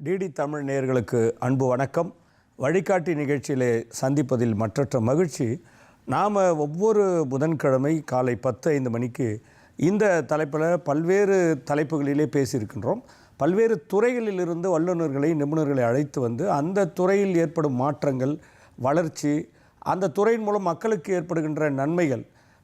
DD Tamil நேயர்களுக்கு அன்பு வணக்கம். வழிகாட்டி நிகழ்ச்சியிலே சந்திப்பதில் மற்றற்ற மகிழ்ச்சி. நாம் ஒவ்வொரு புதன்கிழமை காலை 10:05 மணிக்கு இந்த தலைப்பில் பல்வேறு தலைப்புகளிலே பேசியிருக்கின்றோம். பல்வேறு துறைகளிலிருந்து வல்லுநர்களை நிபுணர்களை அழைத்து வந்து அந்த துறையில் ஏற்படும் மாற்றங்கள், வளர்ச்சி, அந்த துறையின் மூலம் மக்களுக்கு ஏற்படுகின்ற நன்மைகள்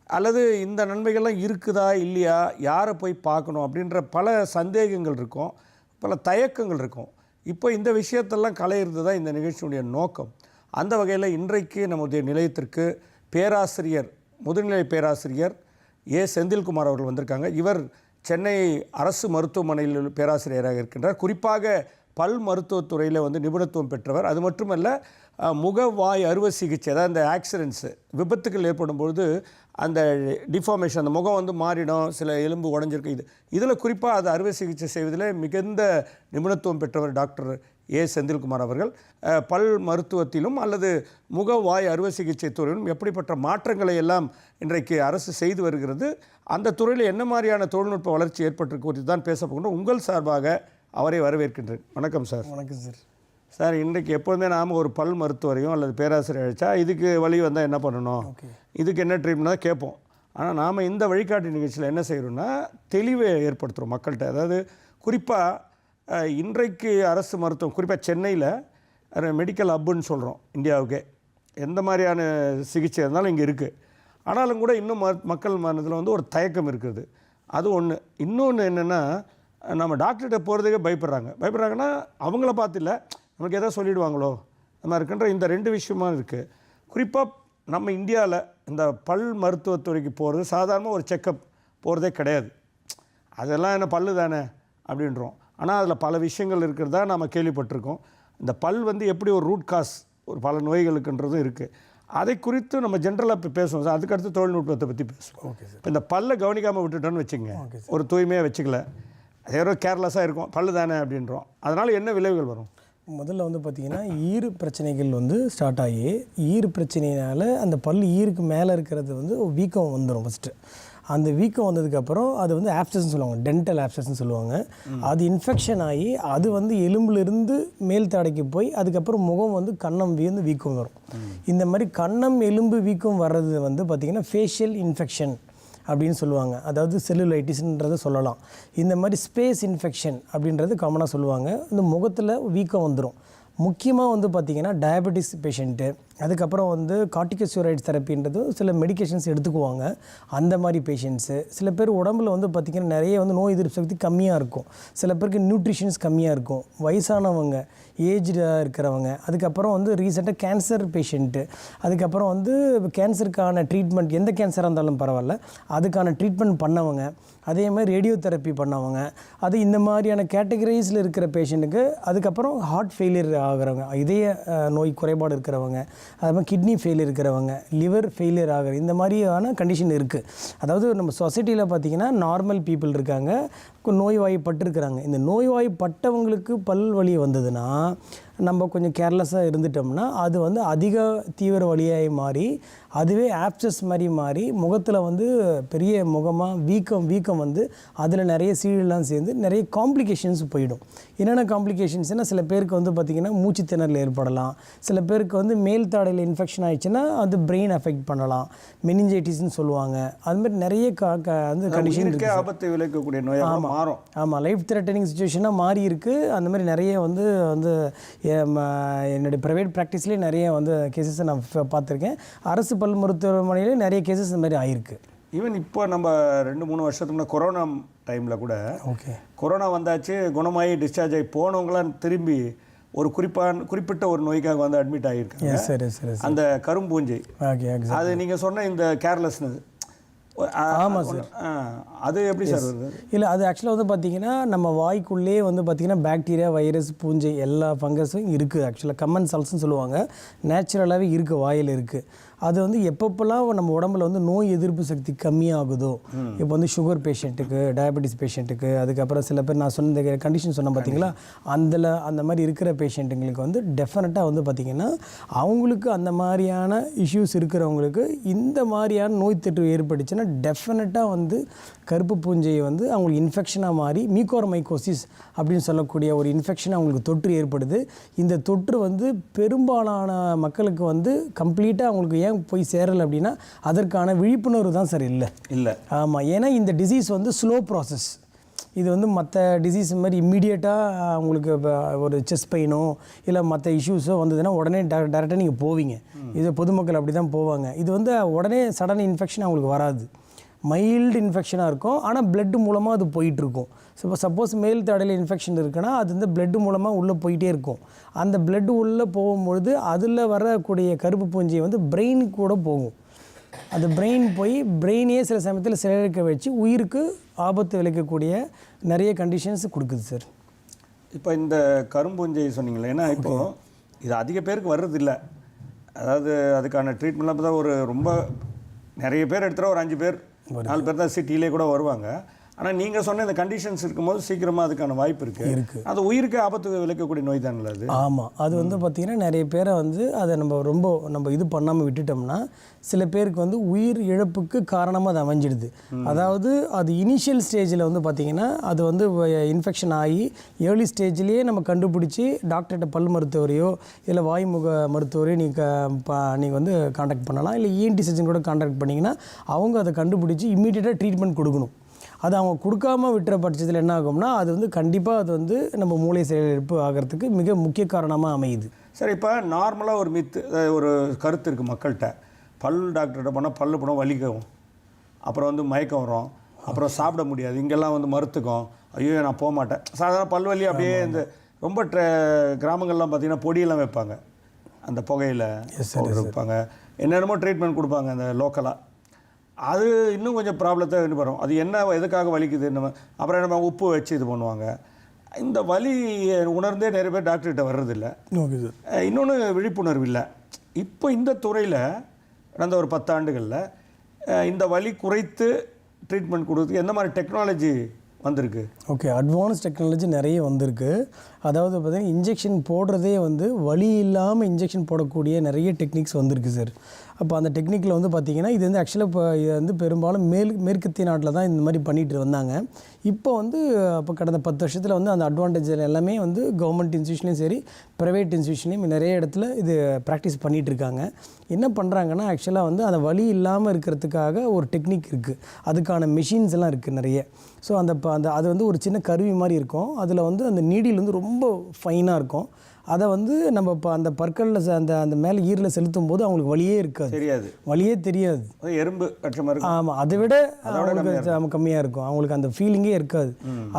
அல்லது இந்த நன்மைகள்லாம் இருக்குதா இல்லையா, யாரை போய் பார்க்கணும் அப்படின்ற பல சந்தேகங்கள் இருக்கும், பல தயக்கங்கள் இருக்கும். இப்போ இந்த விஷயத்தெல்லாம் களையிறது தான் இந்த நிகழ்ச்சியுடைய நோக்கம். அந்த வகையில் இன்றைக்கு நம்முடைய நிலையத்திற்கு பேராசிரியர், முதுநிலை பேராசிரியர் செந்தில்குமார் அவர்கள் வந்திருக்காங்க. இவர் சென்னை அரசு மருத்துவமனையில் பேராசிரியராக இருக்கின்றார். குறிப்பாக பல் மருத்துவத்துறையில் நிபுணத்துவம் பெற்றவர். அது மட்டுமல்ல, முகவாய் அறுவை சிகிச்சை, அதாவது இந்த ஆக்சிடென்ட்ஸு, விபத்துக்கள் ஏற்படும் பொழுது அந்த டிஃபார்மேஷன், அந்த முகம் மாறிடும், சில எலும்பு உடஞ்சிருக்கு, இதில் குறிப்பாக அது அறுவை சிகிச்சை செய்வதில் மிகுந்த நிபுணத்துவம் பெற்றவர் டாக்டர் செந்தில்குமார் அவர்கள். பல் மருத்துவத்திலும் அல்லது முகவாய் அறுவை சிகிச்சை துறையிலும் எப்படிப்பட்ட மாற்றங்களை எல்லாம் இன்றைக்கு அரசு செய்து வருகிறது, அந்த துறையில் என்ன மாதிரியான தொழில்நுட்ப வளர்ச்சி ஏற்பட்டிருக்கு குறித்து தான் பேச போகின்றோம். உங்கள் சார்பாக அவரை வரவேற்கின்றேன். வணக்கம் சார். வணக்கம் சார். சார், இன்றைக்கு எப்போதுமே நாம் ஒரு பல் மருத்துவரையும் அல்லது பேராசிரியர் அழைச்சா இதுக்கு வழி வந்தால் என்ன பண்ணணும், இதுக்கு என்ன ட்ரீட்மெண்ட் தான் கேட்போம். ஆனால் நாம் இந்த வழிகாட்டி நிகழ்ச்சியில் என்ன செய்கிறோன்னா தெளிவை ஏற்படுத்துகிறோம் மக்கள்கிட்ட. அதாவது குறிப்பாக இன்றைக்கு அரசு மருத்துவம், குறிப்பாக சென்னையில் மெடிக்கல் ஹப்புன்னு சொல்கிறோம் இந்தியாவுக்கே, எந்த மாதிரியான சிகிச்சை இருந்தாலும் இங்கே இருக்குது. ஆனாலும் கூட இன்னும் மக்கள் மனதில் ஒரு தயக்கம் இருக்குது. அது ஒன்று. இன்னொன்று என்னென்னா, நம்ம டாக்டர்கிட்ட போகிறதுக்கே பயப்படுறாங்கன்னா அவங்கள பார்த்து இல்லை, நமக்கு எதாவது சொல்லிவிடுவாங்களோ நம்ம இருக்கின்ற இந்த ரெண்டு விஷயமாக இருக்குது. குறிப்பாக நம்ம இந்தியாவில் இந்த பல் மருத்துவத்துறைக்கு போகிறது சாதாரணமாக ஒரு செக்கப் போகிறதே கிடையாது. அதெல்லாம் என்ன பல்லு தானே அப்படின்றோம். ஆனால் அதில் பல விஷயங்கள் இருக்கிறதா நம்ம கேள்விப்பட்டிருக்கோம். இந்த பல் எப்படி ஒரு ரூட் காஸ், ஒரு பல நோய்களுக்குன்றதும் இருக்குது. அதை குறித்து நம்ம ஜென்ரலாக இப்போ பேசுவோம் சார். அதுக்கடுத்து தொழில்நுட்பத்தை பற்றி பேசுவோம். Okay sir. இப்போ இந்த பல்லை கவனிக்காமல் விட்டுட்டோன்னு வச்சுங்க, ஒரு தூய்மையாக வச்சுக்கல, ஏதோ கேர்லெஸ்ஸாக இருக்கும், பல்லு தானே அப்படின்றோம். அதனால் என்ன விளைவுகள் வரும்? முதல்ல பார்த்திங்கன்னா ஈறு பிரச்சனைகள் ஸ்டார்ட் ஆகி, ஈறு பிரச்சனையினால் அந்த பல் ஈருக்கு மேலே இருக்கிறது வீக்கம் வந்துடும். ஃபஸ்ட்டு அந்த வீக்கம் வந்ததுக்கப்புறம் அது ஆப்சஸ்ன்னு சொல்லுவாங்க, டென்டல் ஆப்சஸ்ன்னு சொல்லுவாங்க. அது இன்ஃபெக்ஷன் ஆகி அது எலும்புலேருந்து மேல் தாடைக்கு போய் அதுக்கப்புறம் முகம் கன்னம் வீக்கம் வரும். இந்த மாதிரி கன்னம் எலும்பு வீக்கம் வர்றது பார்த்திங்கன்னா ஃபேஷியல் இன்ஃபெக்ஷன் அப்படின்னு சொல்லுவாங்க. அதாவது செல்லுலைட்டிஸ்ன்றதை சொல்லலாம். இந்த மாதிரி ஸ்பேஸ் இன்ஃபெக்ஷன் அப்படின்றது காமனாக சொல்லுவாங்க. இந்த முகத்தில் வீக்கம் வந்துடும். முக்கியமாக பார்த்திங்கன்னா டயபெட்டிஸ் பேஷண்ட்டு, அதுக்கப்புறம் கார்டிகோஸ்டீராய்டு தெரப்பின்றது சில மெடிக்கேஷன்ஸ் எடுத்துக்குவாங்க. அந்த மாதிரி பேஷண்ட்ஸு, சில பேர் உடம்புல பார்த்திங்கன்னா நிறைய நோய் எதிர்ப்பு சக்தி கம்மியாக இருக்கும், சில பேருக்கு நியூட்ரிஷன்ஸ் கம்மியாக இருக்கும், வயசானவங்க, ஏஜ்டாக இருக்கிறவங்க, அதுக்கப்புறம் ரீசெண்டாக கேன்சர் பேஷண்ட்டு, அதுக்கப்புறம் கேன்சருக்கான ட்ரீட்மெண்ட், எந்த கேன்சராக இருந்தாலும் பரவாயில்ல அதுக்கான ட்ரீட்மெண்ட் பண்ணவங்க, அதே மாதிரி ரேடியோ தெரப்பி பண்ணவங்க, அது இந்த மாதிரியான கேட்டகரிஸில் இருக்கிற பேஷண்ட்டுக்கு, அதுக்கப்புறம் ஹார்ட் ஃபெயிலியர் ஆகிறவங்க, இதய நோய் குறைபாடு இருக்கிறவங்க, அது மாதிரி கிட்னி ஃபெயிலியர் இருக்கிறவங்க, லிவர் ஃபெயிலியர் ஆகிற இந்த மாதிரியான கண்டிஷன் இருக்குது. அதாவது நம்ம சொசைட்டியில் பார்த்திங்கன்னா நார்மல் பீப்புள் இருக்காங்க, நோய்வாய்ப்பட்டிருக்கிறாங்க. இந்த நோய்வாய்ப்பட்டவங்களுக்கு பல் வலி வந்ததுன்னா நம்ம கொஞ்சம் கேர்லெஸ்ஸாக இருந்துட்டோம்னா அது அதிக தீவிர வலியாகி மாறி அதுவே ஆப்சஸ் மாதிரி மாறி முகத்தில் பெரிய முகமாக வீக்கம் அதில் நிறைய சீழெல்லாம் சேர்ந்து நிறைய காம்ப்ளிகேஷன்ஸ் போயிடும். என்னென்ன காம்ப்ளிகேஷன்ஸ்னால், சில பேருக்கு பார்த்திங்கன்னா மூச்சு திணறல் ஏற்படலாம், சில பேருக்கு மேல் தாடையில் இன்ஃபெக்ஷன் ஆகிடுச்சுன்னா அது பிரெயின் அஃபெக்ட் பண்ணலாம், மெனிஞ்சைட்டிஸ்ன்னு சொல்லுவாங்க. அதுமாதிரி நிறைய கண்டிஷன் இருக்குது, ஆபத்தை விளைவிக்கக்கூடிய நோயாக மாறும். ஆமாம், லைஃப் த்ரெட்டனிங் சுச்சுவேஷனாக மாறி இருக்குது. அந்த மாதிரி நிறைய என்னுடைய ப்ரைவேட் ப்ராக்டிஸ்லேயே நிறைய கேசஸை நான் பார்த்துருக்கேன். அரசு பல் மருத்துவமனையிலே நிறைய கேசஸ் இந்த மாதிரி ஆகிருக்கு. ஈவன் இப்போ நம்ம 2-3 வருஷத்துக்கு முன்னாடி கொரோனா டைமில் கூட, கொரோனா வந்தாச்சு, குணமாகி டிஸ்சார்ஜ் ஆகி போனவங்களாம் திரும்பி ஒரு குறிப்பிட்ட ஒரு நோய்க்காக அட்மிட் ஆகியிருக்காங்க. அந்த கரும்பூஞ்சை, அது நீங்கள் சொன்ன இந்த கேர்லெஸ்னஸ். ஆமாம் சார். அது எப்படி சார் வருது? இல்லை, அது ஆக்சுவலாக பார்த்திங்கன்னா நம்ம வாய்க்குள்ளே பார்த்திங்கன்னா பாக்டீரியா, வைரஸ், பூஞ்சை எல்லா ஃபங்கஸும் இருக்குது. ஆக்சுவலாக கம்மன் சல்ஸ்ன்னு சொல்லுவாங்க, நேச்சுரலாகவே இருக்குது, வாயில் இருக்குது. அது வந்து எப்பப்பெல்லாம் நம்ம உடம்புல வந்து நோய் எதிர்ப்பு சக்தி கம்மியாகுதோ, இப்போ வந்து சுகர் பேஷண்ட்டுக்கு, டயபெட்டிஸ் பேஷண்ட்டுக்கு, அதுக்கப்புறம் சில பேர் நான் சொன்ன இந்த கண்டிஷன் சொன்னேன் பார்த்தீங்களா, அந்த மாதிரி இருக்கிற பேஷண்ட்டுங்களுக்கு வந்து டெஃபினட்டாக வந்து பார்த்திங்கன்னா அவங்களுக்கு அந்த மாதிரியான இஷ்யூஸ் இருக்கிறவங்களுக்கு இந்த மாதிரியான நோய் தொற்று ஏற்பட்டுச்சுன்னா டெஃபினட்டாக வந்து கருப்பு பூஞ்சையை வந்து அவங்களுக்கு இன்ஃபெக்ஷனாக மாறி மியூகோர்மைகோசிஸ் அப்படின்னு சொல்லக்கூடிய ஒரு இன்ஃபெக்ஷன் அவங்களுக்கு தொற்று ஏற்படுது. இந்த தொற்று வந்து பெரும்பாலான மக்களுக்கு வந்து கம்ப்ளீட்டாக அவங்களுக்கு ஏன் போய் சேரலை அப்படின்னா அதற்கான விழிப்புணர்வு தான் சார் இல்லை. ஆமாம், ஏன்னா இந்த டிசீஸ் வந்து ஸ்லோ ப்ராசஸ். இது வந்து மற்ற டிசீஸ் மாதிரி இம்மீடியட்டாக அவங்களுக்கு ஒரு செஸ்ட் பெயினோ இல்லை மற்ற இஷ்யூஸோ வந்ததுன்னா உடனே டேரெக்டாக நீங்கள் போவீங்க. இது பொதுமக்கள் அப்படி தான் போவாங்க. இது வந்து உடனே சடன் இன்ஃபெக்ஷன் அவங்களுக்கு வராது, மைல்டு இன்ஃபெக்ஷனாக இருக்கும். ஆனால் பிளட் மூலமாக அது போயிட்டுருக்கும். சப்போஸ் மேல் தடையில் இன்ஃபெக்ஷன் இருக்குன்னா அது வந்து பிளட் மூலமாக உள்ளே போயிட்டே இருக்கும். அந்த பிளட் உள்ளே போகும்பொழுது அதில் வரக்கூடிய கருப்பு பூஞ்சை வந்து பிரெயினுக்கு கூட போகும். அந்த பிரெயின் போய் பிரெயினே சில சமயத்தில் செயலிழக்க வச்சு உயிருக்கு ஆபத்து விளைக்கக்கூடிய நிறைய கண்டிஷன்ஸ் கொடுக்குது சார். இப்போ இந்த கரும்பூஞ்சை சொன்னீங்களே, ஏன்னா இப்போது இது அதிக பேருக்கு வர்றதில்லை. அதாவது அதுக்கான ட்ரீட்மெண்ட்லாம் பார்த்தா ஒரு ரொம்ப நிறைய பேர் எடுத்துகிற ஒரு 5 பேர் 4 பேர் தான் சிட்டியிலே கூட வருவாங்க. ஆனால் நீங்கள் சொன்ன இந்த கண்டிஷன்ஸ் இருக்கும்போது சீக்கிரமாக அதுக்கான வாய்ப்பு இருக்குது. அது உயிருக்கு ஆபத்து விளைக்கக்கூடிய நோய் தானே அது? ஆமாம், அது வந்து பார்த்திங்கன்னா நிறைய பேரை வந்து அதை நம்ம இது பண்ணாமல் விட்டுட்டோம்னா சில பேருக்கு வந்து உயிர் இழப்புக்கு காரணமாக அது அமைஞ்சிடுது. அதாவது அது இனிஷியல் ஸ்டேஜில் வந்து பார்த்திங்கன்னா அது வந்து இன்ஃபெக்ஷன் ஆகி ஏர்லி ஸ்டேஜ்லேயே நம்ம கண்டுபிடிச்சி டாக்டர்கிட்ட பல் மருத்துவரையோ இல்லை வாய்முக மருத்துவரையோ நீங்கள் வந்து காண்டாக்ட் பண்ணலாம். இல்லை இஎன்டி சர்ஜன் கூட காண்டாக்ட் பண்ணிங்கன்னா அவங்க அதை கண்டுபிடிச்சி இம்மீடியட்டாக ட்ரீட்மெண்ட் கொடுக்கணும். அது அவங்க கொடுக்காமல் விட்டுற பட்சத்தில் என்ன ஆகும்னா அது வந்து கண்டிப்பாக அது வந்து நம்ம மூளை செயலிழப்பு ஆகிறதுக்கு மிக முக்கிய காரணமாக அமையுது. சரி, இப்போ நார்மலாக ஒரு ஒரு கருத்து இருக்குது மக்கள்கிட்ட, பல் டாக்டர்கிட்ட போனால் பல்லு போனால் வலிக்கும், அப்புறம் வந்து மயக்கம் வரும், அப்புறம் சாப்பிட முடியாது, இங்கெல்லாம் வந்து மறுத்துக்கும், ஐயோ நான் போக மாட்டேன். சாதாரண பல்வலி அப்படியே இந்த ரொம்ப கிராமங்கள்லாம் பார்த்திங்கன்னா பொடியெல்லாம் வைப்பாங்க, அந்த புகையில் வைப்பாங்க, என்னென்னமோ ட்ரீட்மெண்ட் கொடுப்பாங்க அந்த லோக்கலாக. அது இன்னும் கொஞ்சம் ப்ராப்ளத்தை இது வரும். அது என்ன எதுக்காக வலிக்குது நம்ம அப்புறம் நம்ம உப்பு வச்சு இது பண்ணுவாங்க. இந்த வலி உணர்ந்தே நிறைய பேர் டாக்டர்கிட்ட வர்றதில்லை. இன்னொன்று விழிப்புணர்வு இல்லை. இப்போ இந்த துறையில் கடந்த ஒரு 10 ஆண்டுகளில் இந்த வலி குறைத்து ட்ரீட்மெண்ட் கொடுத்து எந்த மாதிரி டெக்னாலஜி வந்திருக்கு? ஓகே, அட்வான்ஸ் டெக்னாலஜி நிறைய வந்திருக்கு. அதாவது பார்த்திங்கன்னா இன்ஜெக்ஷன் போடுறதே வந்து வலி இல்லாமல் இன்ஜெக்ஷன் போடக்கூடிய நிறைய டெக்னிக்ஸ் வந்திருக்கு சார். அப்போ அந்த டெக்னிக்கில் வந்து பார்த்திங்கன்னா இது வந்து ஆக்சுவலாக இப்போ இது வந்து பெரும்பாலும் மேற்கத்திய நாட்டில் தான் இந்த மாதிரி பண்ணிகிட்டு வந்தாங்க. இப்போ வந்து அப்போ கடந்த 10 வருஷத்தில் வந்து அந்த அட்வான்டேஜ் எல்லாமே வந்து கவர்மெண்ட் இன்ஸ்டியூஷன்லேயும் சரி ப்ரைவேட் இன்ஸ்டியூஷன்லேயும் நிறைய இடத்துல இது ப்ராக்டிஸ் பண்ணிகிட்ருக்காங்க. என்ன பண்ணுறாங்கன்னா ஆக்சுவலாக வந்து அந்த வலி இல்லாமல் இருக்கிறதுக்காக ஒரு டெக்னிக் இருக்குது, அதுக்கான மெஷின்ஸ் எல்லாம் இருக்குது நிறைய. ஸோ அது வந்து ஒரு சின்ன கருவி மாதிரி இருக்கும். அதில் வந்து அந்த நீடில் வந்து ரொம்ப ஃபைனாக இருக்கும். அதை வந்து நம்ம இப்போ அந்த பற்களில் அந்த மேலே ஈரில் செலுத்தும் போது அவங்களுக்கு வலியே இருக்காது, வலியே தெரியாது. எறும்பு ஆமாம், அதை விட அவங்களுக்கு கம்மியாக இருக்கும், அவங்களுக்கு அந்த ஃபீலிங்கே இருக்காது.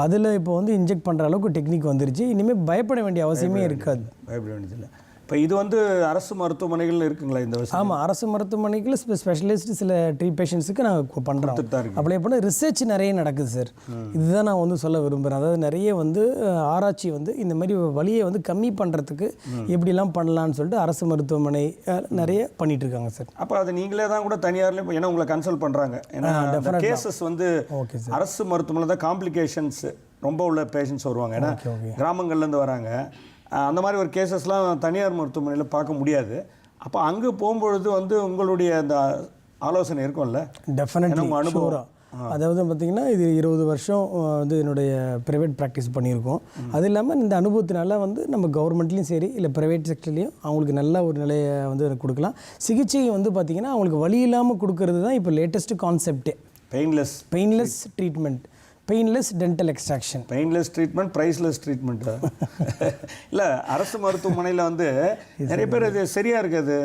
அதில் இப்போ வந்து இன்ஜெக்ட் பண்ணுற அளவுக்கு டெக்னிக் வந்துருச்சு. இனிமேல் பயப்பட வேண்டிய அவசியமே இருக்காது. பயப்பட வேண்டியதில்லை. இப்போ இது வந்து அரசு மருத்துவமனைகள் இருக்குங்களா இந்த வருஷம்? ஆமாம், அரசு மருத்துவமனைகள் ஸ்பெஷலிஸ்ட் சில பேஷண்ட்ஸுக்கு நாங்கள் பண்ணுறோம். அப்ளை பண்ண ரிசர்ச் நிறைய நடக்குது சார். இதுதான் நான் வந்து சொல்ல விரும்புகிறேன். அதாவது நிறைய வந்து ஆராய்ச்சி வந்து இந்த மாதிரி வலியை வந்து கம்மி பண்ணுறதுக்கு எப்படிலாம் பண்ணலான்னு சொல்லிட்டு அரசு மருத்துவமனை நிறைய பண்ணிட்டு இருக்காங்க சார். அப்போ அது நீங்களே தான் கூட தனியார்லேயும் ஏன்னா உங்களை கன்சல்ட் பண்ணுறாங்க. ஏன்னா கேசஸ் வந்து அரசு மருத்துவமனை தான் காம்ப்ளிகேஷன்ஸ் ரொம்ப உள்ள பேஷண்ட்ஸ் வருவாங்க, ஏன்னா கிராமங்கள்லேருந்து வராங்க. அந்த மாதிரி ஒரு கேசஸ்லாம் தனியார் மருத்துவமனையில் பார்க்க முடியாது. அப்போ அங்கே போகும்பொழுது வந்து உங்களுடைய அந்த ஆலோசனை இருக்கும்ல? டெஃபினெட்லி, அனுபவம். அதாவது பார்த்திங்கன்னா இது 20 வருஷம் வந்து என்னுடைய ப்ரைவேட் ப்ராக்டிஸ் பண்ணியிருக்கோம். அது இல்லாமல் இந்த அனுபவத்தினால வந்து நம்ம கவர்மெண்ட்லேயும் சரி இல்லை ப்ரைவேட் செக்டர்லேயும் அவங்களுக்கு நல்ல ஒரு நிலையை வந்து கொடுக்கலாம். சிகிச்சை வந்து பார்த்திங்கன்னா அவங்களுக்கு வலி இல்லாமல் கொடுக்கறது தான் இப்போ லேட்டஸ்ட் கான்செப்டே. Painless treatment, painless dental extraction. Painless treatment, priceless ட்ரீட்மெண்ட்டா? இல்லை, அரசு மருத்துவமனையில் வந்து நிறைய பேர் இது சரியாக இருக்குது,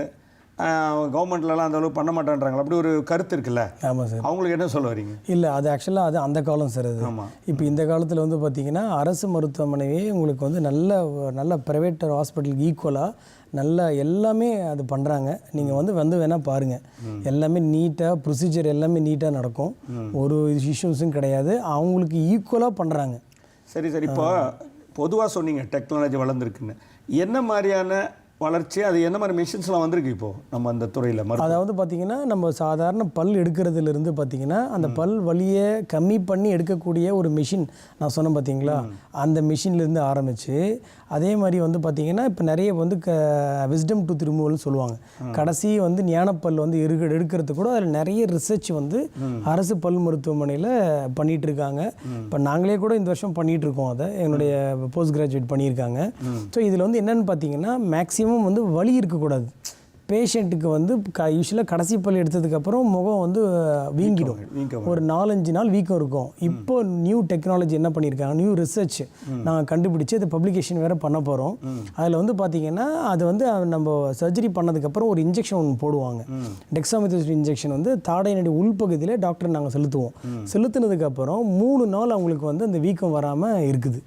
கவர்மெண்ட்லலாம் அந்த அளவுக்கு பண்ண மாட்டேன்றாங்களா, அப்படி ஒரு கருத்து இருக்குல்ல? ஆமாம் சார். அவங்களுக்கு என்ன சொல்ல வரீங்க? இல்லை, அது ஆக்சுவலாக அது அந்த காலம் சார். அது ஆமாம். இப்போ இந்த காலத்தில் வந்து பார்த்திங்கன்னா அரசு மருத்துவமனையே உங்களுக்கு வந்து நல்ல ப்ரைவேட் ஹாஸ்பிட்டலுக்கு ஈக்குவலாக நல்ல எல்லாமே அது பண்ணுறாங்க. நீங்கள் வந்து வேணால் பாருங்கள், எல்லாமே நீட்டாக ப்ரொசீஜர் எல்லாமே நீட்டாக நடக்கும், ஒரு இஷ்யூஸும் கிடையாது, அவங்களுக்கு ஈக்குவலாக பண்ணுறாங்க. சரி, இப்போ பொதுவாக சொன்னீங்க டெக்னாலஜி வளர்ந்துருக்குன்னு. என்ன மாதிரியான வளர்ச்சி அது என்ன மாதிரி மிஷின்ஸ்லாம் வந்திருக்கு இப்போது நம்ம அந்த துறையில்? அதாவது பார்த்திங்கன்னா நம்ம சாதாரண பல் எடுக்கிறதுலேருந்து பார்த்திங்கன்னா அந்த பல் வலியை கம்மி பண்ணி எடுக்கக்கூடிய ஒரு மிஷின் நான் சொன்னேன் பார்த்தீங்களா, அந்த மிஷின்லேருந்து ஆரம்பித்து அதே மாதிரி வந்து பார்த்திங்கன்னா இப்போ நிறைய வந்து விஸ்டம் டூத் ரிமூவல்னு சொல்லுவாங்க. கடைசி வந்து ஞானப்பல் வந்து எடுக்கிறது கூட அதில் நிறைய ரிசர்ச் வந்து அரசு பல் மருத்துவமனையில் பண்ணிகிட்டு இருக்காங்க. இப்போ நாங்களே கூட இந்த வருஷம் பண்ணிகிட்டு இருக்கோம். அதை என்னுடைய போஸ்ட் கிராஜுவேட் பண்ணியிருக்காங்க. ஸோ இதில் வந்து என்னென்னு பார்த்தீங்கன்னா மேக்ஸிமம் வந்து வலி இருக்கக்கூடாது. பேஷண்ட்டுக்கு வந்து யூஸ்வலாக கடைசி பல் எடுத்ததுக்கப்புறம் முகம் வந்து வீங்கிடும், ஒரு 4-5 நாள் வீக்கம் இருக்கும். இப்போ நியூ டெக்னாலஜி என்ன பண்ணியிருக்காங்க, நியூ ரிசர்ச் நாங்கள் கண்டுபிடிச்சி அது பப்ளிகேஷன் வேறு பண்ண போகிறோம். அதில் வந்து பார்த்திங்கன்னா அது வந்து நம்ம சர்ஜரி பண்ணதுக்கப்புறம் ஒரு இன்ஜெக்ஷன் ஒன்று போடுவாங்க. டெக்ஸாமெத்தாசோன் இன்ஜெக்ஷன் வந்து தாடையினுடைய உள்பகுதியில் டாக்டர் நாங்கள் செலுத்தினதுக்கப்புறம் 3 நாள் அவங்களுக்கு வந்து அந்த வீக்கம் வராமல் இருக்குது.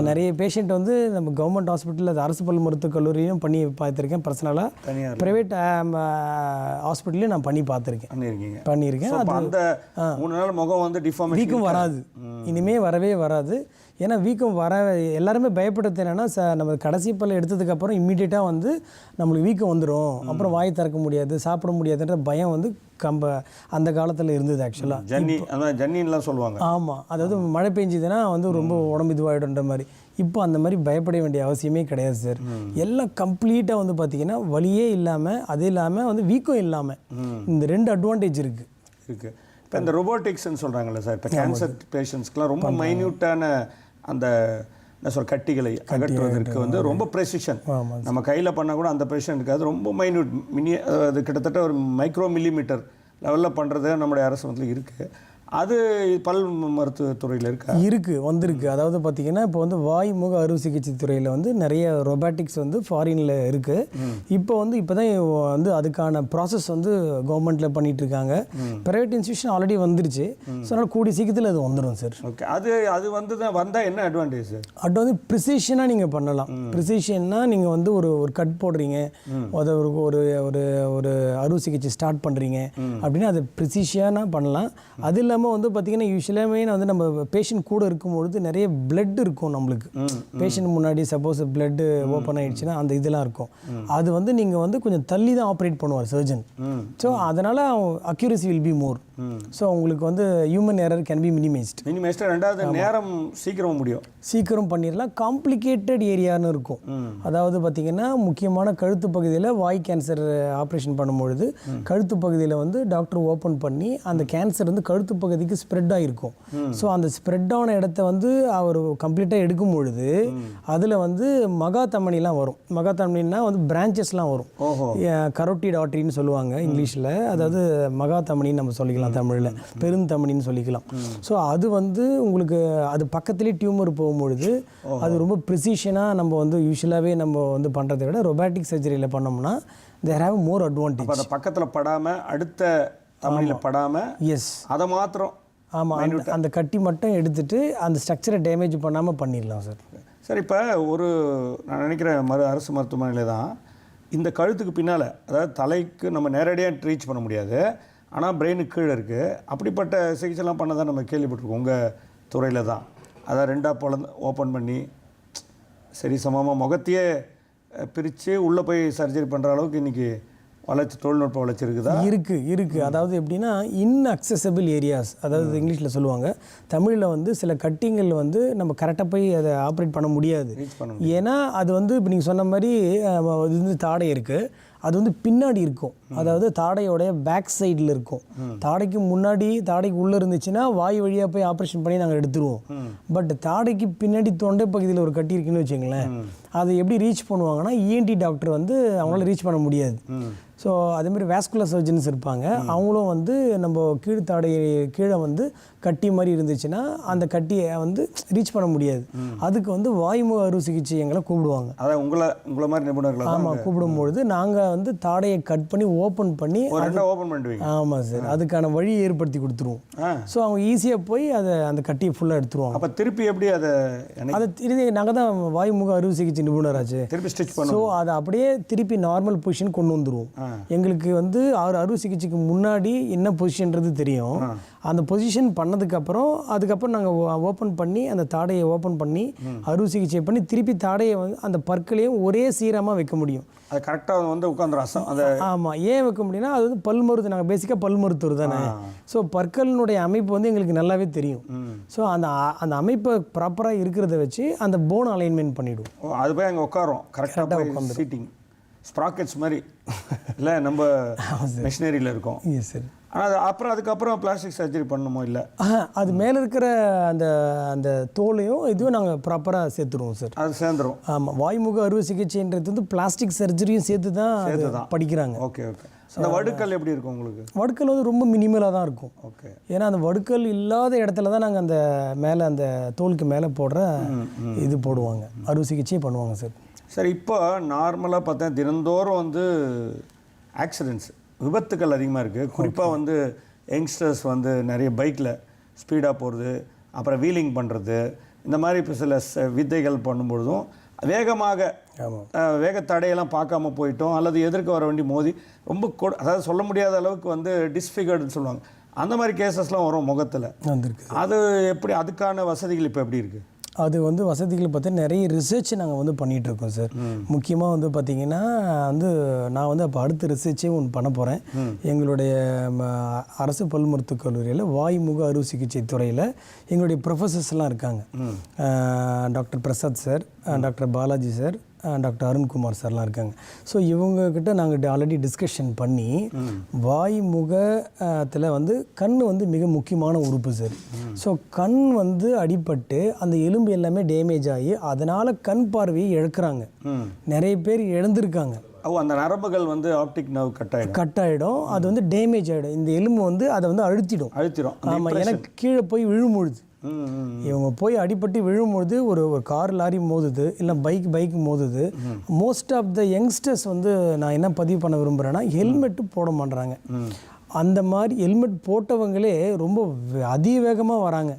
நிறைய பேஷண்ட் வந்து நம்ம கவர்மெண்ட் ஹாஸ்பிட்டலில் அது அரசு பல் மருத்துவக் கல்லூரியும் பண்ணி பார்த்துருக்கேன். பர்சனலாக ப்ரைவேட் ஹாஸ்பிட்டல்லையும் நான் பண்ணி பார்த்துருக்கேன், பண்ணியிருக்கேன். அது அந்த 3 நாள் முகம் வந்து வீக்கம் வராது, இனிமே வரவே வராது. ஏன்னா வீக்கம் எல்லாருமே பயப்படுறது என்னென்னா நம்ம கடைசி பல்ல எடுத்ததுக்கப்புறம் இம்மீடியட்டாக வந்து நம்மளுக்கு வீக்கம் வந்துடும், அப்புறம் வாய் திறக்க முடியாது, சாப்பிட முடியாதுன்ற பயம் வந்து அந்த காலத்தில் இருந்தது. ஆக்சுவலாக ஜன்னின்லாம் சொல்லுவாங்க. ஆமாம், அதாவது மழை பெஞ்சுதுன்னா வந்து ரொம்ப உடம்பு இதுவாகிடுன்ற மாதிரி. இப்போ அந்த மாதிரி பயப்பட வேண்டிய அவசியமே கிடையாது சார். எல்லாம் கம்ப்ளீட்டாக வந்து பார்த்திங்கன்னா வலியே இல்லாமல், அது இல்லாமல் வந்து வீக்கம் இல்லாமல், இந்த 2 அட்வான்டேஜ் இருக்குது. இப்போ இந்த ரோபோட்டிக்ஸ்ன்னு சொல்கிறாங்கல்ல சார், இப்போ கேன்சர் பேஷண்ட்ஸ்க்குலாம் ரொம்ப மைன்யூட்டான அந்த என்ன சொல் கட்டிகளை அகற்றுவதற்கு வந்து ரொம்ப ப்ரெசிஷன் நம்ம கையில் பண்ணால் கூட அந்த பேஷண்ட்டுக்கு அது ரொம்ப மைன்யூட் அது கிட்டத்தட்ட ஒரு மைக்ரோ மில்லிமீட்டர் லெவலில் பண்ணுறது நம்முடைய அரசாங்கத்தில் இருக்குது. அது பல் மருத்துவத்துறையில் வந்திருக்கு. அதாவது பார்த்திங்கன்னா இப்போ வந்து வாய் முக அறுவை சிகிச்சை துறையில் வந்து நிறைய ரொபாட்டிக்ஸ் வந்து ஃபாரினில் இருக்குது. இப்போ தான் வந்து அதுக்கான ப்ராசஸ் வந்து கவர்மெண்ட்டில் பண்ணிகிட்டு இருக்காங்க. ப்ரைவேட் இன்ஸ்டியூஷன் ஆல்ரெடி வந்துருச்சு. ஸோ அதனால் கூடிய சீக்கிரத்தில் அது வந்துடும் சார். ஓகே, அது வந்தால் என்ன அட்வான்டேஜ்? வந்து ப்ரிசிஷனாக நீங்கள் பண்ணலாம். ப்ரிசிஷன்னா நீங்கள் வந்து ஒரு கட் போடுறீங்க, அதை ஒரு ஒரு ஒரு அறுவை சிகிச்சை ஸ்டார்ட் பண்ணுறீங்க அப்படின்னா அது ப்ரிசிஷனாக பண்ணலாம். அது இல்லாமல் வந்து பார்த்திங்கன்னா யூஸ்வலாகவே வந்து நம்ம பேஷண்ட் கூட இருக்கும்பொழுது நிறைய பிளட் இருக்கும் நம்மளுக்கு. பேஷண்ட் முன்னாடி சப்போஸ் பிளட்டு ஓப்பன் ஆகிடுச்சுன்னா அந்த இதெல்லாம் இருக்கும். அது வந்து நீங்கள் வந்து கொஞ்சம் தள்ளி தான் ஆப்ரேட் பண்ணுவார் சர்ஜன். ஸோ அதனால் accuracy will be more. So உங்களுக்கு வந்து human error can be minimised. ரெண்டாவது நேரம் சீக்கிரம் பண்ணிடலாம். காம்ப்ளிகேட்டட் ஏரியான்னு இருக்கும். அதாவது பார்த்திங்கன்னா முக்கியமான கழுத்து பகுதியில் வாய் கேன்சர் ஆப்ரேஷன் பண்ணும்பொழுது கழுத்து பகுதியில் வந்து டாக்டர் ஓப்பன் பண்ணி அந்த கேன்சர் வந்து கழுத்து பகுதிக்கு ஸ்ப்ரெட் ஆகிருக்கும். ஸோ அந்த ஸ்ப்ரெட் ஆன இடத்த வந்து அவர் கம்ப்ளீட்டாக எடுக்கும் பொழுது அதில் வந்து மகாதமனிலாம் வரும். மகாதமனின்னா வந்து பிரான்ச்சஸ்லாம் வரும். கரோட்டிட் ஆர்டரின்னு சொல்லுவாங்க இங்கிலீஷில். அதாவது மகாதமனின்னு நம்ம சொல்லிக்கலாம், தமிழில் பெருந்தமனின்னு சொல்லிக்கலாம். ஸோ அது வந்து உங்களுக்கு அது பக்கத்துலேயே டியூமர் போகும்பொழுது அது ரொம்ப ப்ரிசிஷனாக நம்ம வந்து யூஸ்வலாகவே நம்ம வந்து பண்ணுறதை விட ரொபாட்டிக் சர்ஜரியில் பண்ணோம்னா தேர் ஹேவ் மோர் அட்வான்டேஜ். அதை பக்கத்தில் படாமல் அடுத்த தமிழில் படாமல் அதை மாத்திரம் அந்த கட்டி மட்டும் எடுத்துட்டு அந்த ஸ்ட்ரக்சரை டேமேஜ் பண்ணாமல் பண்ணிடலாம் சார். சார், இப்போ நான் நினைக்கிறேன் அரசு மருத்துவமனையில் தான் இந்த கழுத்துக்கு பின்னால், அதாவது தலைக்கு நம்ம நேரடியாக ட்ரீச் பண்ண முடியாது, ஆனால் பிரெயினுக்கு கீழே இருக்குது. அப்படிப்பட்ட சிகிச்சைலாம் பண்ண தான் நம்ம கேள்விப்பட்டிருக்கோம். உங்கள் துறையில் தான் அதை 2 ஓப்பன் பண்ணி சரி சமமாக முகத்தையே பிரித்து உள்ளே போய் சர்ஜரி பண்ணுற அளவுக்கு இன்றைக்கி தொழில்நுட்ப வளர்ச்சி இருக்குது. அதாவது எப்படின்னா இன்அக்சசபிள் ஏரியாஸ், அதாவது இங்கிலீஷில் சொல்லுவாங்க. தமிழில் வந்து சில கட்டிங்கள் வந்து நம்ம கரெக்டாக போய் அதை ஆப்ரேட் பண்ண முடியாது. ஏன்னா அது வந்து இப்போ நீங்கள் சொன்ன மாதிரி இது வந்து தாடை இருக்குது, அது வந்து பின்னாடி இருக்கும். அதாவது தாடையோடைய பேக் சைடில் இருக்கும். தாடைக்கு முன்னாடி தாடைக்கு உள்ளே இருந்துச்சுன்னா வாய் வழியாக போய் ஆப்ரேஷன் பண்ணி நாங்கள் எடுத்துருவோம். பட் தாடைக்கு பின்னாடி தொண்டை பகுதியில் ஒரு கட்டி இருக்குன்னு வச்சுங்களேன், அதை எப்படி ரீச் பண்ணுவாங்கன்னா இஎன்டி டாக்டர் வந்து அவங்களால ரீச் பண்ண முடியாது. ஸோ அதேமாதிரி வேஸ்குலர் சர்ஜன்ஸ் இருப்பாங்க, அவங்களும் வந்து நம்ம கீழ்த்தாடை கீழே வந்து கட்டி மாதிரி இருந்துச்சுன்னா அந்த கட்டியை வந்து ரீச் பண்ண முடியாது. அதுக்கு வந்து வாய்முக அறுவை சிகிச்சை எங்களை கூப்பிடுவாங்க. அதான் உங்களை மாதிரி நிபுணர்கள். ஆமாம், கூப்பிடும்பொழுது நாங்கள் வந்து தாடையை கட் பண்ணி ஓப்பன் பண்ணி ஓப்பன் பண்ணுவீங்க. ஆமாம் சார், அதுக்கான வழி ஏற்படுத்தி கொடுத்துருவோம். ஸோ அவங்க ஈஸியாக போய் அந்த கட்டியை ஃபுல்லாக எடுத்துருவாங்க. அப்போ திருப்பி எப்படி அதை நாங்கள் தான் வாய்முக அறுவை சிகிச்சை நிபுணராச்சு, திருப்பி ஸ்டிச் பண்ணுவோம். ஸோ அதை அப்படியே திருப்பி நார்மல் பொசிஷன் கொண்டு வந்துடுவோம். எங்களுக்கு வந்து அறுவை சிகிச்சைக்கு முன்னாடி என்ன பொசிஷன்றது தெரியும். அந்த பொசிஷன் பண்ணதுக்கப்புறம் அதுக்கப்புறம் நாங்கள் ஓப்பன் பண்ணி அந்த தாடையை ஓப்பன் பண்ணி அறுவை சிகிச்சை பண்ணி திருப்பி தாடையை வந்து அந்த பற்களையும் ஒரே சீரமாக வைக்க முடியும். அது கரெக்டாக வந்து உட்காந்துரும் அந்த. ஆமாம், ஏன் வைக்க முடியும்னா அது வந்து பல் மருத்துவம், நாங்கள் பேசிக்காக பல் மருத்துவர் தானே. ஸோ பற்களினுடைய அமைப்பு வந்து எங்களுக்கு நல்லாவே தெரியும். ஸோ அந்த அமைப்பை ப்ராப்பராக இருக்கிறத வச்சு அந்த போன் அலைன்மெண்ட் பண்ணிவிடுவோம். அது போய் அங்கே உட்காரோம் கரெக்டாக உட்காந்து சீட்டிங் ஸ்ப்ராக்கெட்ஸ் மாதிரி இல்லை நம்ம மிஷினரியில் இருக்கோம். Yes sir. ஆனால் அதுக்கப்புறம் பிளாஸ்டிக் சர்ஜரி பண்ணணுமோ இல்லை? அது மேலே இருக்கிற அந்த அந்த தோலையும் இதுவும் நாங்கள் ப்ராப்பராக சேர்த்துருவோம் சார். அது சேர்ந்துடும். ஆமாம், வாய்முக அறுவை சிகிச்சைன்றது வந்து பிளாஸ்டிக் சர்ஜரியும் சேர்த்து தான் படிக்கிறாங்க. Okay okay. அந்த வடுக்கல் எப்படி இருக்கும் உங்களுக்கு? வடுக்கல் வந்து ரொம்ப மினிமலாக தான் இருக்கும். ஓகே. ஏன்னா அந்த வடுக்கல் இல்லாத இடத்துல தான் நாங்கள் அந்த மேலே அந்த தோலுக்கு மேலே போடுற இது போடுவாங்க, அறுவை சிகிச்சையே பண்ணுவாங்க சார். சார், இப்போ நார்மலாக பார்த்தா தினந்தோறும் வந்து ஆக்சிடென்ட்ஸ், விபத்துக்கள் அதிகமாக இருக்குது. குறிப்பாக வந்து யங்ஸ்டர்ஸ் வந்து நிறைய பைக்கில் ஸ்பீடாக போகிறது, அப்புறம் வீலிங் பண்ணுறது, இந்த மாதிரி இப்போ சில வித்தைகள் பண்ணும்பொழுதும் வேகமாக வேகத்தடையெல்லாம் பார்க்காம போயிட்டோம், அல்லது எதிர்க்க வர வேண்டி மோதி ரொம்ப அதாவது சொல்ல முடியாத அளவுக்கு வந்து டிஸ்ஃபிகர்டுன்னு சொல்லுவாங்க, அந்த மாதிரி கேசஸ்லாம் வரும் முகத்தில். அது எப்படி, அதுக்கான வசதிகள் இப்போ எப்படி இருக்குது? அது வந்து வசதிகள் பார்த்தா நிறைய ரிசர்ச் நாங்கள் வந்து பண்ணிகிட்ருக்கோம் சார். முக்கியமாக வந்து பார்த்திங்கன்னா வந்து நான் வந்து அப்போ அடுத்த ரிசர்ச்சே ஒன்று பண்ண போகிறேன். எங்களுடைய அரசு பல் மருத்துவக் கல்லூரியில் வாய்முக அறுவை சிகிச்சை துறையில் எங்களுடைய ப்ரொஃபஸர்ஸ்லாம் இருக்காங்க. Doctor Prasad sir, doctor Balaji sir, doctor Arunkumar சார்லாம் இருக்காங்க. ஸோ இவங்கக்கிட்ட நாங்கள் ஆல்ரெடி டிஸ்கஷன் பண்ணி வாய்முகத்தில் வந்து கண் வந்து மிக முக்கியமான உறுப்பு சார். ஸோ கண் வந்து அடிபட்டு அந்த எலும்பு எல்லாமே டேமேஜ் ஆகி அதனால் கண் பார்வையை இழக்கிறாங்க, நிறைய பேர் இழந்திருக்காங்க. அந்த நரம்புகள் வந்து ஆப்டிக் நர்வ் கட் ஆகிடும், அது வந்து டேமேஜ் ஆகிடும், இந்த எலும்பு வந்து அதை வந்து அழுத்திடும். ஆமாம், எனக்கு கீழே போய் விழும்பொழுது இவங்க போய் அடிபட்டு விழும்பொழுது ஒரு கார் லாரி மோதுது, இல்லை பைக் மோதுது. மோஸ்ட் ஆஃப் த யங்ஸ்டர்ஸ் வந்து நான் என்ன பதிவு பண்ண விரும்புகிறேன்னா ஹெல்மெட்டு போட மாட்றாங்க. அந்த மாதிரி ஹெல்மெட் போட்டவங்களே ரொம்ப அதிவேகமாக வராங்க.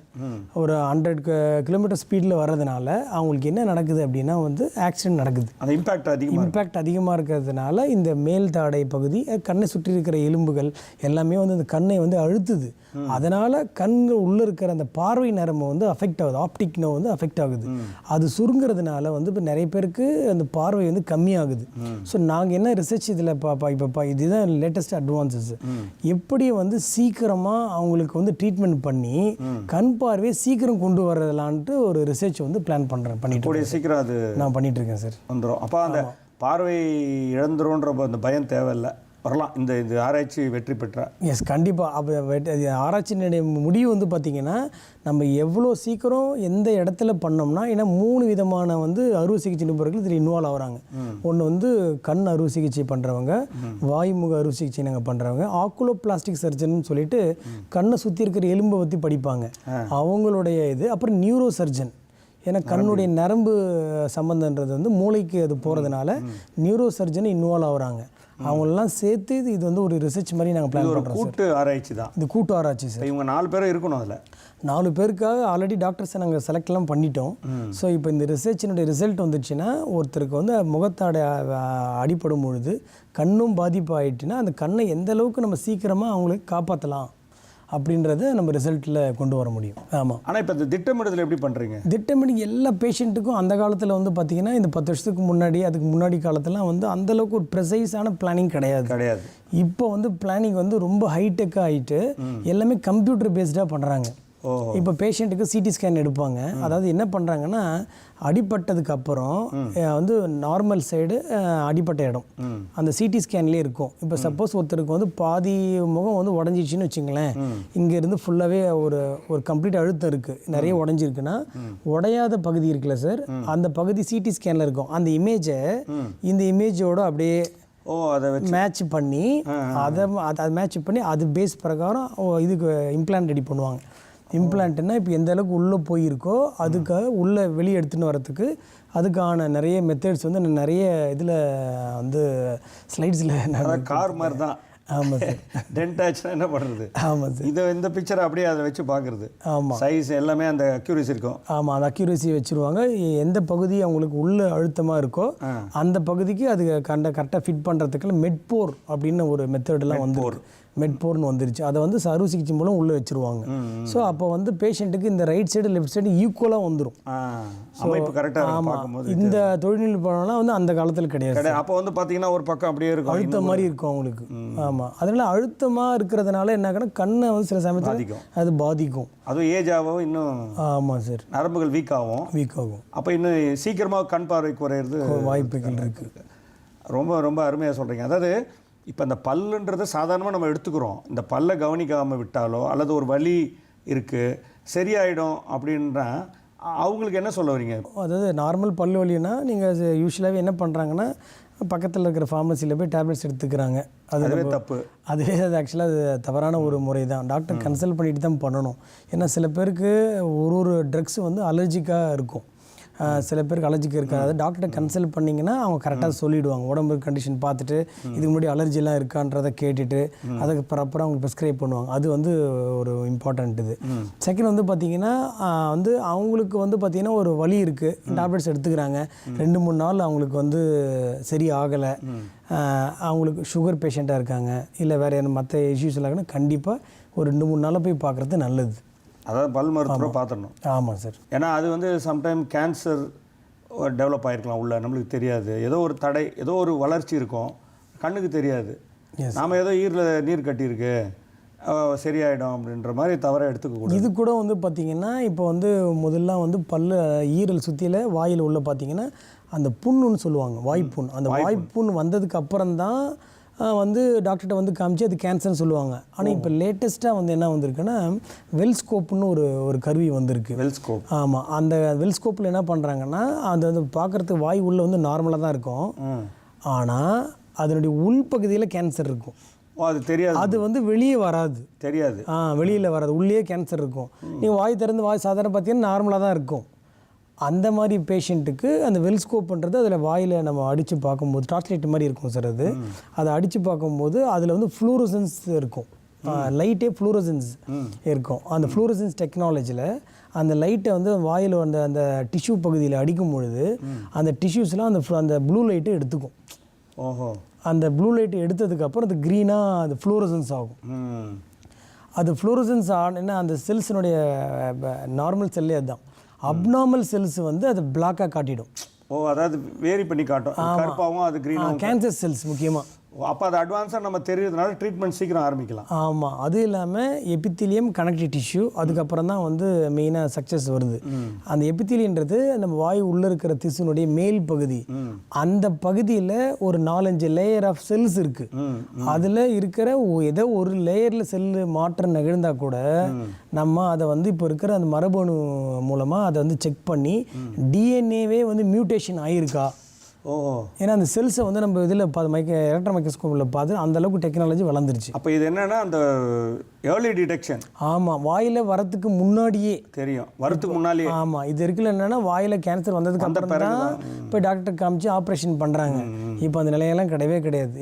ஒரு 100 கிலோமீட்டர் ஸ்பீடில் வர்றதுனால அவங்களுக்கு என்ன நடக்குது அப்படின்னா வந்து ஆக்சிடென்ட் நடக்குது. அந்த இம்பேக்ட் அதிகமாக இருக்கிறதுனால இந்த மேல் தாடை பகுதி, கண்ணை சுற்றி இருக்கிற எலும்புகள் எல்லாமே வந்து அந்த கண்ணை வந்து அழுத்துது. அதனால் கண் உள்ளே இருக்கிற அந்த பார்வை நரம்பு வந்து அஃபெக்ட் ஆகுது, ஆப்டிக் நர்வ் வந்து அஃபெக்ட் ஆகுது. அது சுருங்கிறதுனால வந்து இப்போ நிறைய பேருக்கு அந்த பார்வை வந்து கம்மியாகுது. ஸோ நாங்கள் என்ன ரிசர்ச் இதில் இப்போ இதுதான் லேட்டஸ்ட் அட்வான்சஸ், எப்படி வந்து சீக்கிரமாக அவங்களுக்கு வந்து ட்ரீட்மெண்ட் பண்ணி கண் பார்வையை சீக்கிரம் கொண்டு வரலான்ட்டு ஒரு ரிசர்ச் வந்து பிளான் பண்ணிட்டு சீக்கிரம் அது நான் பண்ணிகிட்ருக்கேன் சார். வந்துடும். அப்போ அந்த பார்வை இழந்துரும்ன்ற அந்த பயம் தேவையில்லை, வரலாம் இந்த ஆராய்ச்சி வெற்றி பெற்றா. எஸ், கண்டிப்பாக. அப்போ ஆராய்ச்சியினுடைய முடிவு வந்து பார்த்திங்கன்னா நம்ம எவ்வளோ சீக்கிரம் எந்த இடத்துல பண்ணோம்னா, ஏன்னா 3 விதமான வந்து அறுவை சிகிச்சை நிபுணர்கள் இதில் இன்வால்வ் ஆகிறாங்க. ஒன்று வந்து கண் அறுவை சிகிச்சை பண்ணுறவங்க, வாய்முக அறுவை சிகிச்சை நாங்கள் பண்ணுறவங்க, ஆக்குலோ பிளாஸ்டிக் சர்ஜன் சொல்லிட்டு கண்ணை சுற்றி இருக்கிற எலும்பை பற்றி படிப்பாங்க, அவங்களுடைய இது. அப்புறம் நியூரோ சர்ஜன், ஏன்னா கண்ணுடைய நரம்பு சம்மந்தன்றது வந்து மூளைக்கு அது போகிறதுனால நியூரோ சர்ஜன் இன்வால்வ் ஆகுறாங்க. அவங்களெல்லாம் சேர்த்து இது வந்து ஒரு ரிசர்ச் மாதிரி நாங்கள் பிளான் பண்ணுறோம். கூட்டு ஆராய்ச்சி தான் இது, கூட்டு ஆராய்ச்சி சார். இவங்க 4 பேரும் இருக்கணும். அதில் 4 பேருக்காக ஆல்ரெடி டாக்டர்ஸை நாங்கள் செலக்ட்லாம் பண்ணிட்டோம். ஸோ இப்போ இந்த ரிசர்ச்சினுடைய ரிசல்ட் வந்துச்சுன்னா, ஒருத்தருக்கு வந்து முகத்தாடை அடிபடும் பொழுது கண்ணும் பாதிப்பு ஆகிட்டுன்னா அந்த கண்ணை எந்த அளவுக்கு நம்ம சீக்கிரமாக அவங்களுக்கு காப்பாற்றலாம் அப்படின்றத நம்ம ரிசல்ட்டில் கொண்டு வர முடியும். ஆமாம். ஆனால் இப்போ இந்த திட்டமிடுதல் எப்படி பண்ணுறீங்க? திட்டமிடு எல்லா பேஷண்ட்டுக்கும் அந்த காலத்தில் வந்து பார்த்திங்கன்னா இந்த 10 வருஷத்துக்கு முன்னாடி, அதுக்கு முன்னாடி காலத்துலாம் வந்து அந்தளவுக்கு ஒரு ப்ரெசைஸான பிளானிங் கிடையாது. இப்போ வந்து பிளானிங் வந்து ரொம்ப ஹைடெக்காக ஆகிட்டு எல்லாமே கம்ப்யூட்டர் பேஸ்டாக பண்ணுறாங்க. இப்போ பேஷண்ட்டுக்கு சிடி ஸ்கேன் எடுப்பாங்க. அதாவது என்ன பண்ணுறாங்கன்னா, அடிப்பட்டதுக்கு அப்புறம் வந்து நார்மல் சைடு அடிப்பட்ட இடம் அந்த சிடி ஸ்கேன்லேயே இருக்கும். இப்போ சப்போஸ் ஒருத்தருக்கு வந்து பாதி முகம் வந்து உடஞ்சிச்சின்னு வச்சுங்களேன், இங்கேருந்து ஃபுல்லாகவே ஒரு கம்ப்ளீட் அழுத்தம் இருக்குது, நிறைய உடஞ்சிருக்குன்னா உடையாத பகுதி இருக்குல்ல சார், அந்த பகுதி சிடி ஸ்கேனில் இருக்கும். அந்த இமேஜை இந்த இமேஜோட அப்படியே மேட்ச் பண்ணி அதை மேட்ச் பண்ணி அது பேஸ் பிரகாரம் இதுக்கு இம்ப்ளான்ட் ரெடி பண்ணுவாங்க. இம்ப்ளான்ட்னா இப்போ எந்த அளவுக்கு உள்ளே போயிருக்கோ அதுக்காக உள்ளே வெளியே எடுத்துன்னு வரத்துக்கு அதுக்கான நிறைய மெத்தட்ஸ் வந்து நிறைய இதில் வந்து ஸ்லைட்ஸில் கார் மாதிரி தான் ஆமாம் சார். டென்ட் ஆச்சுன்னா என்ன பண்ணுறது? ஆமாம் சார். இந்த பிக்சரை அப்படியே அதை வச்சு பார்க்குறது. ஆமாம், சைஸ் எல்லாமே அந்த அக்யூரசி இருக்கும். ஆமாம், அந்த அக்யூரசி வச்சுருவாங்க. எந்த பகுதி அவங்களுக்கு உள்ள அழுத்தமாக இருக்கோ அந்த பகுதிக்கு அது கரெக்டாக ஃபிட் பண்ணுறதுக்குள்ள மெட்போர் அப்படின்னு ஒரு மெத்தடெலாம் வந்து மெட்போர்னு வந்துருச்சு. அதை வந்து அறுவை சிகிச்சை மூலம் உள்ளே வச்சுருவாங்க. ஸோ அப்போ வந்து பேஷண்ட்டுக்கு இந்த ரைட் சைடு லெஃப்ட் சைடு ஈக்குவலாக வந்துடும். ஆமாம், இந்த தொழில்நுட்பம்லாம் வந்து அந்த காலத்தில் கிடையாது. அப்போ வந்து பார்த்தீங்கன்னா ஒரு பக்கம் அப்படியே இருக்கும், அழுத்த மாதிரி இருக்கும் அவங்களுக்கு. ஆமாம், அதனால அழுத்தமாக இருக்கிறதுனால என்ன கண்ணை வந்து சில சமயத்தில் அது பாதிக்கும். அதுவும் ஏஜ் ஆகும் இன்னும். ஆமாம் சார், நரம்புகள் வீக் ஆகும். அப்போ இன்னும் சீக்கிரமாக கண் பார்வை குறையிறது வாய்ப்புகள் இருக்குது. ரொம்ப ரொம்ப அருமையாக சொல்கிறீங்க. அதாவது இப்போ இந்த பல்லுன்றதை சாதாரணமாக நம்ம எடுத்துக்கிறோம். இந்த பல்லை கவனிக்காமல் விட்டாலோ அல்லது ஒரு வலி இருக்குது சரியாயிடும் அப்படின்னா அவங்களுக்கு என்ன சொல்ல வரீங்க? அதாவது நார்மல் பல்லு வலின்னா நீங்கள் யூஸ்வலாகவே என்ன பண்ணுறாங்கன்னா பக்கத்தில் இருக்கிற ஃபார்மசியில் போய் டேப்லெட்ஸ் எடுத்துக்கிறாங்க. அதுவே தப்பு. அது ஆக்சுவலாக அது தவறான ஒரு முறை தான். டாக்டர் கன்சல்ட் பண்ணிட்டு தான் பண்ணணும். ஏன்னா சில பேருக்கு ஒரு ட்ரக்ஸ் வந்து அலர்ஜிக்காக இருக்கும், சில பேருக்கு அலர்ஜிக்கு இருக்காது. டாக்டரை கன்சல்ட் பண்ணிங்கன்னா அவங்க கரெக்டாக சொல்லிவிடுவாங்க. உடம்பு கண்டிஷன் பார்த்துட்டு இதுக்கு முன்னாடி அலர்ஜிலாம் இருக்கான்றதை கேட்டுட்டு அதுக்கு ப்ராப்பராக அவங்க ப்ரிஸ்கிரைப் பண்ணுவாங்க. அது வந்து ஒரு இம்பார்ட்டண்ட். இது செகண்ட் வந்து பார்த்திங்கன்னா வந்து அவங்களுக்கு வந்து பார்த்திங்கன்னா ஒரு வலி இருக்குது, டேப்லெட்ஸ் எடுத்துக்கிறாங்க, 2-3 நாள் அவங்களுக்கு வந்து சரி ஆகலை, அவங்களுக்கு சுகர் பேஷண்ட்டாக இருக்காங்க, இல்லை வேறு என்ன மற்ற இஷ்யூஸ் எல்லாம் கண்டிப்பாக ஒரு 2-3 நாளில் போய் பார்க்குறது நல்லது. அதாவது பல் மருத்துவரை பார்த்துடணும். ஆமாம் சார். ஏன்னா அது வந்து சம்டைம் கேன்சர் டெவலப் ஆகிருக்கலாம் உள்ள, நம்மளுக்கு தெரியாது. ஏதோ ஒரு தடை, ஏதோ ஒரு வளர்ச்சி இருக்கும், கண்ணுக்கு தெரியாது. நாம் ஏதோ ஈரில் நீர் கட்டியிருக்கு சரியாயிடும் அப்படின்ற மாதிரி தவறை எடுத்துக்கக்கூடாது. இது கூட வந்து பார்த்திங்கன்னா இப்போ வந்து முதல்லாம் வந்து பல்லு ஈரல் சுற்றியில் வாயில் உள்ள பார்த்திங்கன்னா அந்த புண்ணுன்னு சொல்லுவாங்க, வாய்ப்புண். அந்த வாய்ப்புண் வந்ததுக்கு அப்புறம் தான் வந்து டாக்டர்கிட்ட வந்து காமிச்சு அது கேன்சர்னு சொல்லுவாங்க. ஆனால் இப்போ லேட்டஸ்ட்டாக வந்து என்ன வந்திருக்குன்னா வெல்ஸ்கோப்னு ஒரு கருவி வந்திருக்கு. வெல்ஸ்கோப். ஆமாம், அந்த வெல்ஸ்கோப்பில் என்ன பண்ணுறாங்கன்னா அது வந்து பார்க்குறதுக்கு வாய் உள்ளே வந்து நார்மலாக தான் இருக்கும், ஆனால் அதனுடைய உள்பகுதியில் கேன்சர் இருக்கும். அது தெரியாது, அது வந்து வெளியே வராது, தெரியாது. வெளியில் வராது, உள்ளே கேன்சர் இருக்கும். நீங்கள் வாய் திறந்து வாய் சாதாரண பார்த்தீங்கன்னா நார்மலாக தான் இருக்கும். அந்த மாதிரி பேஷண்ட்டுக்கு அந்த வெல்ஸ்கோப்ன்றது அதில் வாயில் நம்ம அடித்து பார்க்கும்போது டார்ச்லைட் மாதிரி இருக்கும் சார். அதை அடித்து பார்க்கும்போது அதில் வந்து ஃப்ளூரசன்ஸ் இருக்கும், லைட்டே ஃப்ளூரசன்ஸ் இருக்கும். அந்த ஃப்ளூரசன்ஸ் டெக்னாலஜியில் அந்த லைட்டை வந்து வாயில் அந்த டிஷ்யூ பகுதியில் அடிக்கும் பொழுது அந்த டிஷ்யூஸ்லாம் அந்த ப்ளூ லைட்டை எடுத்துக்கும். ஓஹோ. அந்த ப்ளூ லைட்டை எடுத்ததுக்கப்புறம் அது க்ரீனாக அது ஃப்ளூரசன்ஸ் ஆகும். அது ஃப்ளூரசன்ஸ் ஆனா அந்த செல்ஸினுடைய நார்மல் செல்லே அதுதான். அப்நார்மல் செல்ஸ் வந்து அது பிளாக்காக காட்டிடும். அதாவது வேரி பண்ணி காட்டும், கருப்பாகவும் அது க்ரீனாகவும். கேன்சர் செல்ஸ் முக்கியமாக. அப்போ அது அட்வான்ஸாக நம்ம தெரியறதுனால ட்ரீட்மெண்ட் சீக்கிரம் ஆரம்பிக்கலாம். ஆமாம், அது இல்லாமல் எபித்திலியம் கனெக்டிவ் டிஷ்யூ அதுக்கப்புறம் தான் வந்து மெயினாக சக்ஸஸ் வருது. அந்த எபித்திலியன்றது நம்ம வாய் உள்ளே இருக்கிற திசுனுடைய மேல் பகுதி. அந்த பகுதியில் ஒரு 4-5 லேயர் ஆஃப் செல்ஸ் இருக்குது. அதில் இருக்கிற ஏதோ ஒரு லேயரில் செல்லு மாற்றம் நிகழ்ந்தால் கூட நம்ம அதை வந்து இப்போ இருக்கிற அந்த மரபணு மூலமாக அதை வந்து செக் பண்ணி டிஎன்ஏவே வந்து மியூட்டேஷன் ஆகியிருக்கா. ஏன்னா அந்த செல்ஸை வந்து நம்ம இதில் எலக்ட்ரான் மைக்ரோஸ்கோப்பில் பார்த்து அந்தளவுக்கு டெக்னாலஜி வளர்ந்துருச்சு. அப்போ இது என்னென்னா அந்த ஏர்லி டிடெக்ஷன். ஆமாம், வாயில் வரத்துக்கு முன்னாடியே தெரியும், வரத்துக்கு முன்னாடியே. ஆமாம், இது இருக்குல்ல என்னென்னா வாயில் கேன்சர் வந்ததுக்கு அப்புறம் தான் போய் டாக்டர் காமிச்சு ஆப்ரேஷன் பண்ணுறாங்க. இப்போ அந்த நிலையெல்லாம் கிடையவே கிடையாது.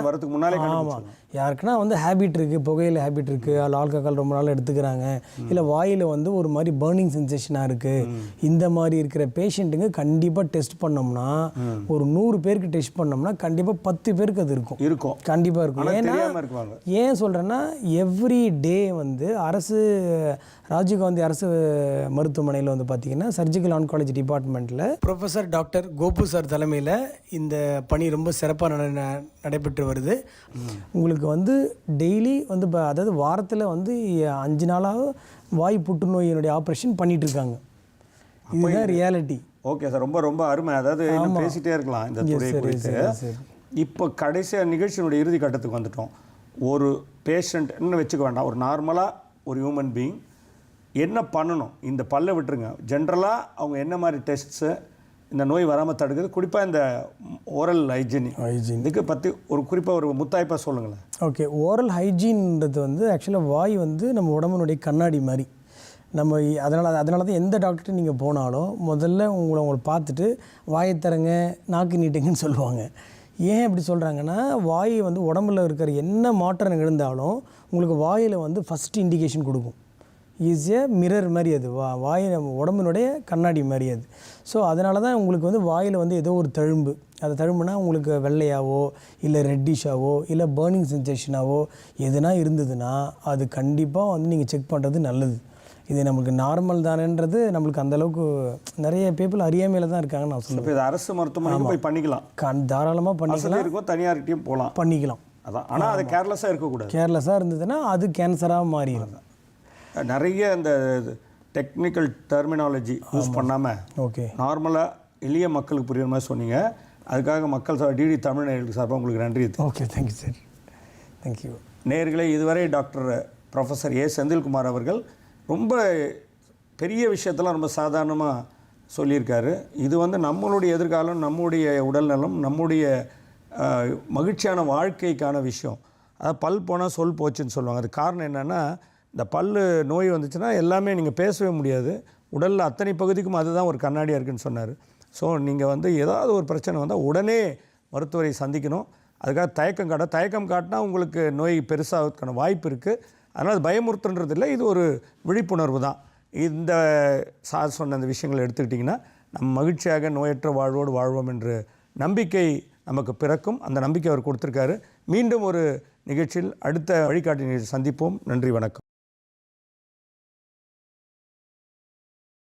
வரத்துக்கு முன்னாலே. ஆமாம், யாருக்குன்னா வந்து ஹேபிட் இருக்குது, புகையில் ஹேபிட் இருக்குது, அதில் ஆல்கஹால் ரொம்ப நாள் எடுத்துக்கிறாங்க, இல்லை வாயில் வந்து ஒரு மாதிரி பர்னிங் சென்சேஷனாக இருக்குது, இந்த மாதிரி இருக்கிற பேஷண்ட்டுங்க கண்டிப்பாக டெஸ்ட் பண்ணோம்னா ஒரு 100 பேருக்கு டெஸ்ட் பண்ணோம்னா கண்டிப்பாக 10 பேருக்கு அது இருக்கும் கண்டிப்பாக இருக்கும். ஏன் சொல்கிறேன்னா எவ்ரி டே வந்து ராஜீவ்காந்தி அரசு மருத்துவமனையில் வந்து பார்த்திங்கன்னா சர்ஜிக்கல் ஆன்காலஜி டிபார்ட்மெண்ட்டில் ப்ரொஃபஸர் டாக்டர் கோபு சார் தலைமையில் இந்த பணி ரொம்ப சிறப்பாக நடைபெற்று வருது. உங்களுக்கு வந்து டெய்லி வந்து அதாவது வாரத்தில் வந்து 5 நாளாக வாய் புற்றுநோயினுடைய ஆப்ரேஷன் பண்ணிகிட்ருக்காங்க. இதுதான் ரியாலிட்டி. ஓகே சார், ரொம்ப ரொம்ப அருமை. அதாவது பேசிகிட்டே இருக்கலாம் இந்த துறை குறித்து. இப்போ கடைசியாக நிகழ்ச்சியினுடைய இறுதி கட்டத்துக்கு வந்துட்டோம். ஒரு பேஷண்ட் என்ன வச்சுக்க வேண்டாம், ஒரு நார்மலாக ஒரு ஹியூமன் பீயிங் என்ன பண்ணணும், இந்த பல்லை விட்டுருங்க, ஜென்ரலாக அவங்க என்ன மாதிரி டெஸ்ட்ஸு இந்த நோய் வராமல் தடுக்குது, குறிப்பாக இந்த ஓரல் ஹைஜீன் இதுக்கு பற்றி ஒரு குறிப்பாக ஒரு முத்தாய்ப்பாக சொல்லுங்களேன். ஓகே, ஓரல் ஹைஜீன்றது வந்து ஆக்சுவலாக வாய் வந்து நம்ம உடம்புனுடைய கண்ணாடி மாதிரி. நம்ம அதனால தான் எந்த டாக்டர்கிட்ட நீங்கள் போனாலும் முதல்ல உங்களை பார்த்துட்டு வாயை தரங்க நாக்கு நீட்டுங்கன்னு சொல்லுவாங்க. ஏன் இப்படி சொல்கிறாங்கன்னா, வாய் வந்து உடம்புல இருக்கிற என்ன மாற்றம் நிகழ்ந்தாலும் உங்களுக்கு வாயில் வந்து ஃபஸ்ட்டு இண்டிகேஷன் கொடுக்கும். ஈஸியாக மிரர் மாதிரி அது வாய் நம்ம உடம்பினுடைய கண்ணாடி மாதிரி அது. ஸோ அதனால தான் உங்களுக்கு வந்து வாயில் வந்து ஏதோ ஒரு தழும்பு, அது தழும்புனா உங்களுக்கு வெள்ளையாவோ இல்லை ரெட்டிஷாவோ இல்லை பேர்னிங் சென்சேஷனாவோ எதுனா இருந்ததுன்னா அது கண்டிப்பாக வந்து நீங்கள் செக் பண்ணுறது நல்லது. இது நம்மளுக்கு நார்மல் தானேன்றது நம்மளுக்கு அந்தளவுக்கு நிறைய பீப்புள் அறியாமையில் தான் இருக்காங்கன்னு நான் சொல்லுவேன். இது அரசு மருத்துவமனைக்கு போய் பண்ணிக்கலாம், தாராளமாக பண்ணிக்கலாம், இருக்கும் தனியார்கிட்டையும் போகலாம், பண்ணிக்கலாம். அதான். ஆனால் அது கேர்லெஸ்ஸாக இருக்கக்கூடாது. கேர்லெஸ்ஸாக இருந்ததுன்னா அது கேன்சராக மாறிடும். நிறைய இந்த டெக்னிக்கல் டெர்மினாலஜி யூஸ் பண்ணாமல் ஓகே நார்மலாக எளிய மக்களுக்கு புரியுற மாதிரி சொன்னீங்க. அதுக்காக மக்கள் டிடி தமிழ் நேயர்களுக்கு சார்பாக உங்களுக்கு நன்றி. Okay, thank you sir, thank you. நேயர்களே, இதுவரை டாக்டர் ப்ரொஃபஸர் ஏ செந்தில்குமார் அவர்கள் ரொம்ப பெரிய விஷயத்தெல்லாம் ரொம்ப சாதாரணமாக சொல்லியிருக்காரு. இது வந்து நம்மளுடைய எதிர்காலம், நம்முடைய உடல்நலம், நம்முடைய மகிழ்ச்சியான வாழ்க்கைக்கான விஷயம். அதாவது பல் போனால் சொல் போச்சுன்னு சொல்லுவாங்க. அது காரணம் என்னென்னா, இந்த பல் நோய் வந்துச்சுன்னா எல்லாமே நீங்கள் பேசவே முடியாது. உடலில் அத்தனை பகுதிக்கும் அதுதான் ஒரு கண்ணாடியாக இருக்குதுன்னு சொன்னார். ஸோ நீங்கள் வந்து ஏதாவது ஒரு பிரச்சனை வந்தால் உடனே மருத்துவரை சந்திக்கணும். அதுக்காக தயக்கம் காட்டினா உங்களுக்கு நோய் பெருசாகிறதுக்கான வாய்ப்பு இருக்குது. அதனால் அது பயமுறுத்துன்றது இல்லை, இது ஒரு விழிப்புணர்வு தான். இந்த சார் சொன்ன அந்த விஷயங்களை எடுத்துக்கிட்டிங்கன்னா நம்ம மகிழ்ச்சியாக நோயற்ற வாழ்வோடு வாழ்வோம் என்ற நம்பிக்கை நமக்கு பிறக்கும். அந்த நம்பிக்கை அவர் கொடுத்துருக்காரு. மீண்டும் ஒரு நிகழ்ச்சியில் அடுத்த வழிகாட்டி நிகழ்ச்சி சந்திப்போம். நன்றி, வணக்கம்.